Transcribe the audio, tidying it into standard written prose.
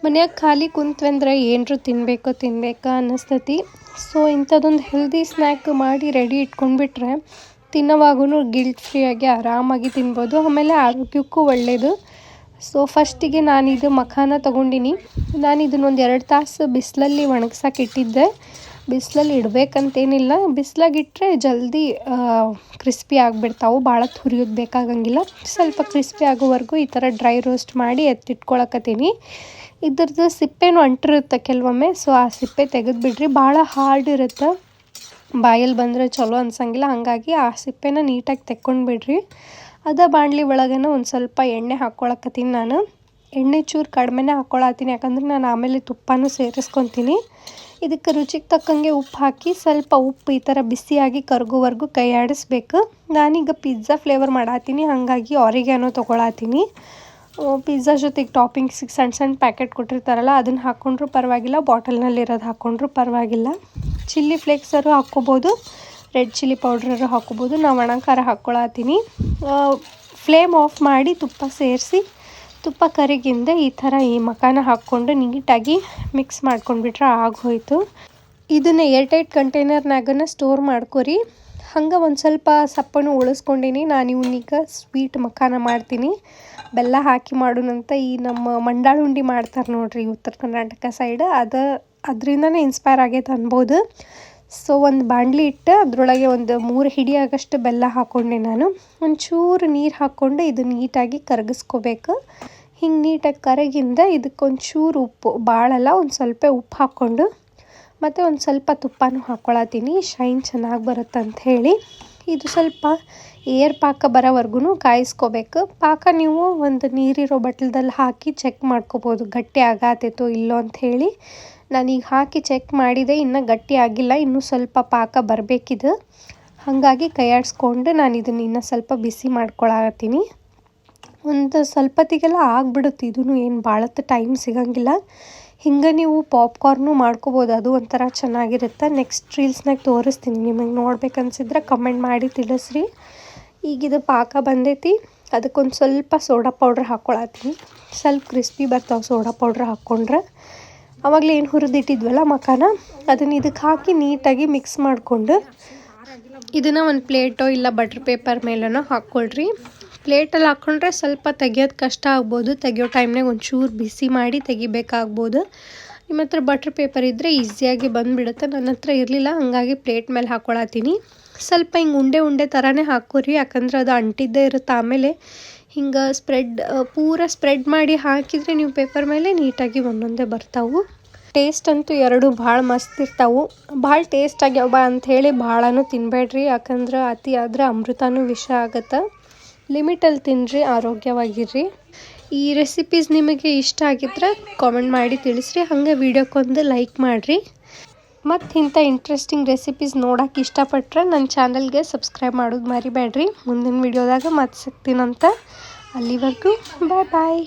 ಮನ್ಯಾಗ ಖಾಲಿ ಕುಂತ್ವಂದ್ರೆ ಏನರು ತಿನ್ಬೇಕಾ ಅನ್ನಿಸ್ತೈತಿ. ಸೊ ಇಂಥದ್ದೊಂದು ಹೆಲ್ದಿ ಸ್ನ್ಯಾಕ್ ಮಾಡಿ ರೆಡಿ ಇಟ್ಕೊಂಡ್ಬಿಟ್ರೆ ತಿನ್ನೋವಾಗೂ ಗಿಲ್ಟ್ ಫ್ರೀಯಾಗಿ ಆರಾಮಾಗಿ ತಿನ್ಬೋದು. ಆಮೇಲೆ ಆರೋಗ್ಯಕ್ಕೂ ಒಳ್ಳೆಯದು. ಸೊ ಫಸ್ಟಿಗೆ ನಾನಿದು ಮಖಾನ ತೊಗೊಂಡಿನಿ. ನಾನು ಇದನ್ನೊಂದು 2 ತಾಸು ಬಿಸಿಲಲ್ಲಿ ಒಣಗ್ಸಕ್ಕೆ ಇಟ್ಟಿದ್ದೆ. ಬಿಸಿಲಲ್ಲಿ ಇಡಬೇಕಂತೇನಿಲ್ಲ, ಬಿಸಿಲಾಗಿಟ್ಟರೆ ಜಲ್ದಿ ಕ್ರಿಸ್ಪಿ ಆಗಿಬಿಡ್ತಾವೆ, ಭಾಳ ಹುರಿಯೋದು ಬೇಕಾಗಂಗಿಲ್ಲ. ಸ್ವಲ್ಪ ಕ್ರಿಸ್ಪಿ ಆಗೋವರೆಗೂ ಈ ಥರ ಡ್ರೈ ರೋಸ್ಟ್ ಮಾಡಿ ಎತ್ತಿಟ್ಕೊಳಕತ್ತೀನಿ. ಇದ್ರದ್ದು ಸಿಪ್ಪೆನೂ ಅಂಟಿರುತ್ತೆ ಕೆಲವೊಮ್ಮೆ. ಸೊ ಆ ಸಿಪ್ಪೆ ತೆಗೆದುಬಿಡ್ರಿ, ಭಾಳ ಹಾರ್ಡ್ ಇರುತ್ತೆ, ಬಾಯಲ್ಲಿ ಬಂದರೆ ಚಲೋ ಅನ್ಸಂಗಿಲ್ಲ. ಹಾಗಾಗಿ ಆ ಸಿಪ್ಪೆನ ನೀಟಾಗಿ ತೆಕ್ಕೊಂಡು ಬಿಡ್ರಿ. ಬಾಣಲಿ ಒಳಗನ ಒಂದು ಸ್ವಲ್ಪ ಎಣ್ಣೆ ಹಾಕ್ಕೊಳಕತ್ತೀನಿ. ನಾನು ಎಣ್ಣೆ ಚೂರು ಕಡಿಮೆನೇ ಹಾಕ್ಕೊಳತ್ತೀನಿ, ಯಾಕಂದ್ರೆ ನಾನು ಆಮೇಲೆ ತುಪ್ಪನೂ ಸೇರಿಸ್ಕೊತೀನಿ. ಇದಕ್ಕೆ ರುಚಿಗೆ ತಕ್ಕಂಗೆ ಉಪ್ಪು ಹಾಕಿ, ಸ್ವಲ್ಪ ಉಪ್ಪು ಈ ಥರ ಬಿಸಿಯಾಗಿ ಕರಗೋವರೆಗೂ ಕೈ ಆಡಿಸ್ಬೇಕು. ನಾನೀಗ ಪಿಜ್ಜಾ ಫ್ಲೇವರ್ ಮಾಡತ್ತೀನಿ, ಹಾಗಾಗಿ ಆರಿಗ್ಯಾನೋ ತೊಗೊಳತ್ತೀನಿ. ಪಿಜ್ಜಾ ಜೊತೆಗೆ ಟಾಪಿಂಗ್ಸಿಗೆ ಸಣ್ಣ ಪ್ಯಾಕೆಟ್ ಕೊಟ್ಟಿರ್ತಾರಲ್ಲ, ಅದನ್ನು ಹಾಕ್ಕೊಂಡ್ರೂ ಪರವಾಗಿಲ್ಲ, ಬಾಟಲ್ನಲ್ಲಿರೋದು ಹಾಕ್ಕೊಂಡ್ರೂ ಪರವಾಗಿಲ್ಲ. ಚಿಲ್ಲಿ ಫ್ಲೇಕ್ಸರು ಹಾಕ್ಕೋಬೋದು, ರೆಡ್ ಚಿಲ್ಲಿ ಪೌಡ್ರರು ಹಾಕ್ಕೋಬೋದು. ನಾವು ಒಣ ಖಾರ ಹಾಕ್ಕೊಳತ್ತೀನಿ. ಫ್ಲೇಮ್ ಆಫ್ ಮಾಡಿ ತುಪ್ಪ ಸೇರಿಸಿ, ತುಪ್ಪ ಕರಿಗಿಂದ ಈ ಥರ ಈ ಮಖಾನ ಹಾಕ್ಕೊಂಡು ನೀಟಾಗಿ ಮಿಕ್ಸ್ ಮಾಡ್ಕೊಂಡ್ಬಿಟ್ರೆ ಆಗೋಯ್ತು. ಇದನ್ನು ಏರ್ಟೈಟ್ ಕಂಟೈನರ್ನಾಗನ ಸ್ಟೋರ್ ಮಾಡ್ಕೊರಿ. ಹಂಗೆ ಒಂದು ಸ್ವಲ್ಪ ಸಪ್ಪನ್ನು ಉಳಿಸ್ಕೊಂಡಿನಿ. ನಾನು ಇವನ್ನೀಗ ಸ್ವೀಟ್ ಮಖಾನ ಮಾಡ್ತೀನಿ, ಬೆಲ್ಲ ಹಾಕಿ ಮಾಡೋಣಂತ. ಈ ನಮ್ಮ ಮಂಡಾಳ ಉಂಡೆ ಮಾಡ್ತಾರೆ ನೋಡ್ರಿ ಉತ್ತರ ಕರ್ನಾಟಕ ಸೈಡ್, ಅದರಿಂದನೇ ಇನ್ಸ್ಪೈರ್ ಆಗೈತೆ ಅನ್ಬೋದು. ಸೊ ಒಂದು ಬಾಣಲಿ ಇಟ್ಟು ಅದರೊಳಗೆ ಒಂದು 3 ಹಿಡಿಯಾಗಷ್ಟು ಬೆಲ್ಲ ಹಾಕ್ಕೊಂಡೆ. ನಾನು ಒಂಚೂರು ನೀರು ಹಾಕ್ಕೊಂಡು ಇದು ನೀಟಾಗಿ ಕರಗಿಸ್ಕೋಬೇಕು. ಹಿಂಗೆ ನೀಟಾಗಿ ಕರಗಿಂದ ಇದಕ್ಕೊಂಚೂರು ಉಪ್ಪು, ಭಾಳಲ್ಲ, ಒಂದು ಸ್ವಲ್ಪ ಉಪ್ಪು ಹಾಕ್ಕೊಂಡು ಮತ್ತು ಒಂದು ಸ್ವಲ್ಪ ತುಪ್ಪನೂ ಹಾಕ್ಕೊಳತ್ತೀನಿ, ಶೈನ್ ಚೆನ್ನಾಗಿ ಬರುತ್ತಂತ ಹೇಳಿ. ಇದು ಸ್ವಲ್ಪ ಏರ್ ಪಾಕ ಬರೋವರೆಗೂ ಕಾಯಿಸ್ಕೋಬೇಕು. ಪಾಕ ನೀವು ಒಂದು ನೀರಿರೋ ಬಟ್ಲದಲ್ಲಿ ಹಾಕಿ ಚೆಕ್ ಮಾಡ್ಕೋಬೋದು, ಗಟ್ಟಿ ಆಗತ್ತೈತೋ ಇಲ್ಲೋ ಅಂಥೇಳಿ. ನಾನೀಗ ಹಾಕಿ ಚೆಕ್ ಮಾಡಿದೆ, ಇನ್ನೂ ಗಟ್ಟಿ ಆಗಿಲ್ಲ, ಇನ್ನೂ ಸ್ವಲ್ಪ ಪಾಕ ಬರಬೇಕಿದು. ಹಾಗಾಗಿ ಕೈಯಾಡಿಸ್ಕೊಂಡು ನಾನು ಇದನ್ನು ಇನ್ನೂ ಸ್ವಲ್ಪ ಬಿಸಿ ಮಾಡ್ಕೊಳತ್ತೀನಿ. ಒಂದು ಸ್ವಲ್ಪತ್ತಿಗೆಲ್ಲ ಆಗಿಬಿಡುತ್ತೆ, ಇದೂ ಏನು ಭಾಳತ್ತು ಟೈಮ್ ಸಿಗೋಂಗಿಲ್ಲ. ಹಿಂಗೆ ನೀವು ಪಾಪ್ಕಾರ್ನು ಮಾಡ್ಕೋಬೋದು, ಅದು ಒಂಥರ ಚೆನ್ನಾಗಿರುತ್ತೆ. ನೆಕ್ಸ್ಟ್ ರೀಲ್ಸ್ನಾಗ ತೋರಿಸ್ತೀನಿ ನಿಮಗೆ, ನೋಡ್ಬೇಕನ್ಸಿದ್ರೆ ಕಮೆಂಟ್ ಮಾಡಿ ತಿಳಿಸ್ರಿ. ಈಗಿದು ಪಾಕ ಬಂದೈತಿ, ಅದಕ್ಕೊಂದು ಸ್ವಲ್ಪ ಸೋಡಾ ಪೌಡ್ರ್ ಹಾಕ್ಕೊಳತ್ತೀನಿ. ಸ್ವಲ್ಪ ಕ್ರಿಸ್ಪಿ ಬರ್ತಾವೆ ಸೋಡಾ ಪೌಡ್ರ್ ಹಾಕ್ಕೊಂಡ್ರೆ. ಆವಾಗಲೇ ಏನು ಹುರಿದಿಟ್ಟಿದ್ವಲ್ಲ ಮಖಾನ, ಅದನ್ನು ಇದಕ್ಕೆ ಹಾಕಿ ನೀಟಾಗಿ ಮಿಕ್ಸ್ ಮಾಡಿಕೊಂಡು ಇದನ್ನು ಒಂದು ಪ್ಲೇಟೋ ಇಲ್ಲ ಬಟರ್ ಪೇಪರ್ ಮೇಲೋ ಹಾಕ್ಕೊಳ್ರಿ. ಪ್ಲೇಟಲ್ಲಿ ಹಾಕ್ಕೊಂಡ್ರೆ ಸ್ವಲ್ಪ ತೆಗಿಯೋದು ಕಷ್ಟ ಆಗ್ಬೋದು, ತೆಗಿಯೋ ಟೈಮ್ನಾಗ ಒಂಚೂರು ಬಿಸಿ ಮಾಡಿ ತೆಗಿಬೇಕಾಗ್ಬೋದು. ನಿಮ್ಮ ಹತ್ರ ಬಟರ್ ಪೇಪರ್ ಇದ್ದರೆ ಈಸಿಯಾಗಿ ಬಂದುಬಿಡುತ್ತೆ. ನನ್ನ ಹತ್ರ ಇರಲಿಲ್ಲ, ಹಾಗಾಗಿ ಪ್ಲೇಟ್ ಮೇಲೆ ಹಾಕ್ಕೊಳತ್ತೀನಿ. ಸ್ವಲ್ಪ ಹಿಂಗೆ ಉಂಡೆ ಥರನೇ ಹಾಕ್ಕೊರಿ, ಯಾಕಂದ್ರೆ ಅದು ಅಂಟಿದ್ದೇ ಇರುತ್ತೆ. ಆಮೇಲೆ ಹಿಂಗೆ ಪೂರ ಸ್ಪ್ರೆಡ್ ಮಾಡಿ ಹಾಕಿದರೆ ನೀವು ಪೇಪರ್ ಮೇಲೆ ನೀಟಾಗಿ ಒಂದೊಂದೇ ಬರ್ತಾವೆ. ಟೇಸ್ಟ್ ಅಂತೂ ಎರಡು ಭಾಳ ಮಸ್ತ್ ಇರ್ತಾವೆ. ಭಾಳ ಟೇಸ್ಟ್ ಆಗ್ಯಾವ ಅಂಥೇಳಿ ಭಾಳನೂ ತಿನ್ನಬೇಡ್ರಿ, ಯಾಕಂದ್ರೆ ಅತಿ ಆದರೆ ಅಮೃತನೂ ವಿಷ ಆಗುತ್ತೆ. ಲಿಮಿಟಲ್ಲಿ ತಿನ್ನಿರಿ, ಆರೋಗ್ಯವಾಗಿರ್ರಿ. ಈ ರೆಸಿಪೀಸ್ ನಿಮಗೆ ಇಷ್ಟ ಆಗಿದ್ರೆ ಕಾಮೆಂಟ್ ಮಾಡಿ ತಿಳಿಸ್ರಿ. ಹಾಗೆ ವಿಡಿಯೋಕ್ಕೊಂದು ಲೈಕ್ ಮಾಡಿರಿ. ಮತ್ತು ಇಂಥ ಇಂಟ್ರೆಸ್ಟಿಂಗ್ ರೆಸಿಪೀಸ್ ನೋಡೋಕೆ ಇಷ್ಟಪಟ್ಟರೆ ನನ್ನ ಚಾನಲ್ಗೆ ಸಬ್ಸ್ಕ್ರೈಬ್ ಮಾಡೋದು ಮರಿಬೇಡ್ರಿ. ಮುಂದಿನ ವಿಡಿಯೋದಾಗ ಮತ್ತೆ ಸಿಗ್ತೀನಂತ. ಅಲ್ಲಿವರೆಗೂ ಬಾಯ್.